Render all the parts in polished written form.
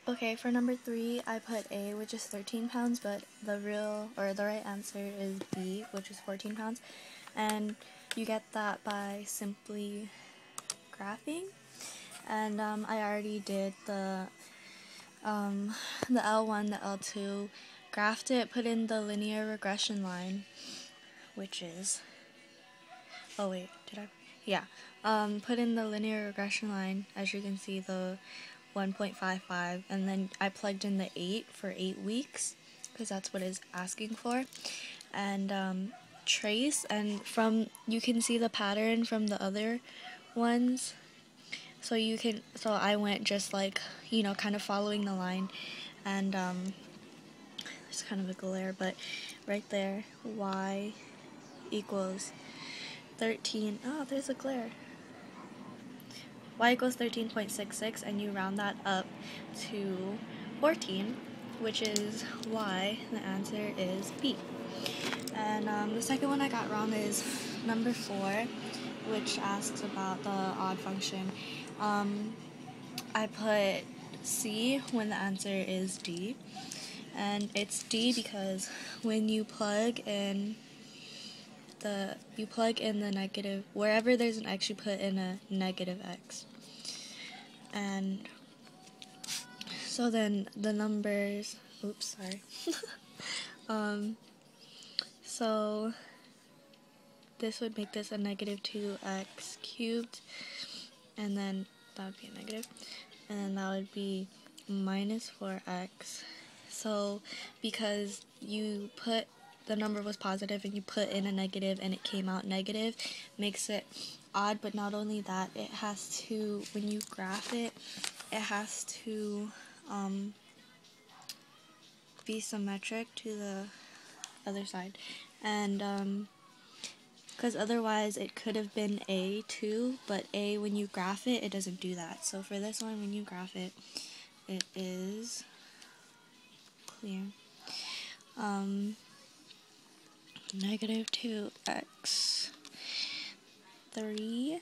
Okay, for number 3, I put A, which is 13 pounds, but the right answer is B, which is 14 pounds. And you get that by simply graphing. And I already did the L1, the L2, graphed it, put in the linear regression line, which is, oh wait, did I? Yeah, put in the linear regression line, as you can see, the 1.55, and then I plugged in the 8 for 8 weeks, because that's what it's asking for, and trace, and you can see the pattern from the other ones, so I went just like, kind of following the line, and there's kind of a glare, but right there, y equals 13, oh, there's a glare, y equals 13.66, and you round that up to 14, which is why the answer is B. And the second one I got wrong is number 4, which asks about the odd function. I put C when the answer is D, and it's D because when you plug in the negative, wherever there's an x, you put in a negative x. And so then the numbers, oops, sorry. So this would make this a negative 2x cubed, and then that would be a negative, and then that would be minus 4x. So because you put the number was positive and you put in a negative and it came out negative, makes it odd. But not only that, it has to, when you graph it, it has to be symmetric to the other side, and because otherwise it could have been A too, but A, when you graph it, it doesn't do that. So for this one, when you graph it, it is clear. Negative 2x 3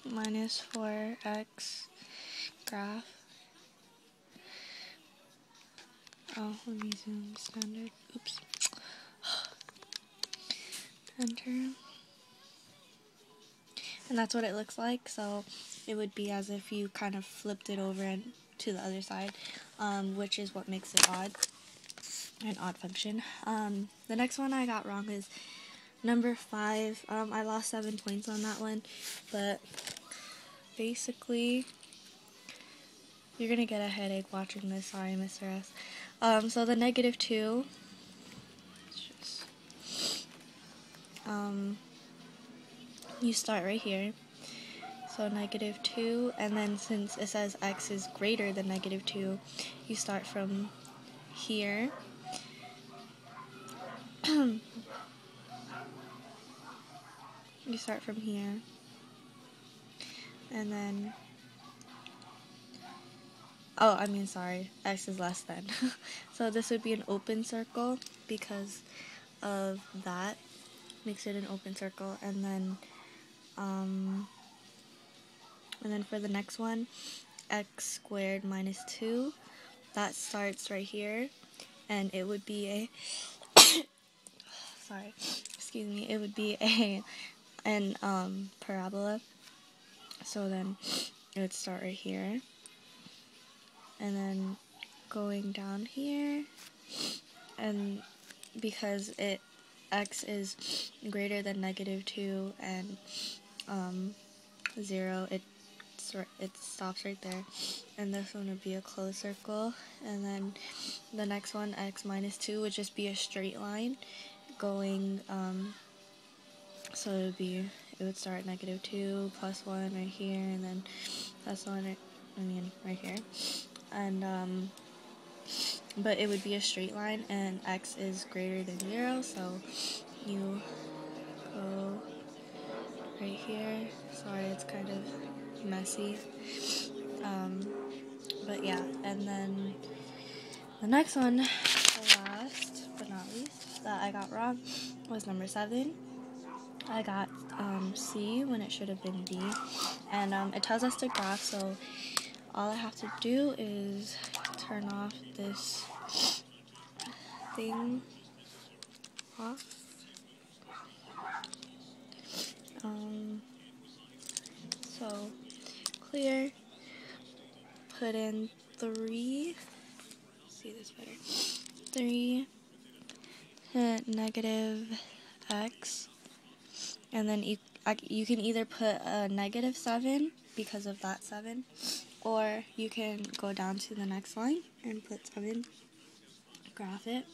minus 4x graph. Oh, let me zoom standard. Oops. Enter. And that's what it looks like. So it would be as if you kind of flipped it over and to the other side, which is what makes it odd. An odd function. The next one I got wrong is number 5. I lost 7 points on that one, but basically you're gonna get a headache watching this. Sorry, Mr. S. So the negative 2. You start right here. So negative 2, and then since it says x is greater than negative 2, you start from here. You start from here, and then, sorry, x is less than. So this would be an open circle because of that, makes it an open circle, and then for the next one, x squared minus 2, that starts right here, and it would be a, it would be an parabola, so then it would start right here, and then going down here, and because x is greater than negative 2 and 0, it stops right there, and this one would be a closed circle, and then the next one, x minus 2, would just be a straight line going, so it would start at negative 2 plus 1 right here, and then plus 1 right here, and but it would be a straight line, and x is greater than 0, so you go right here. Sorry, it's kind of messy, but yeah. And then the next one, the last but not least, that I got wrong was number 7. I got C when it should have been D, and it tells us to graph, so all I have to do is turn off this thing off. So clear, put in 3, see this better, 3 to negative x, and then you can either put a negative 7 because of that 7, or you can go down to the next line and put 7, graph it.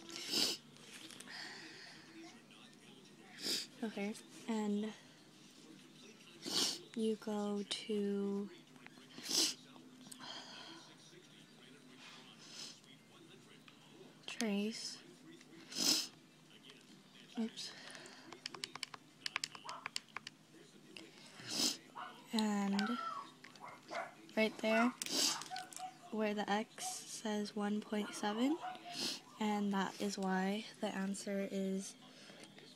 Okay, and you go to trace, oops, and right there where the x says 1.7, and that is why the answer is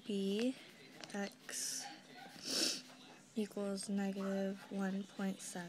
B, x equals negative 1.7.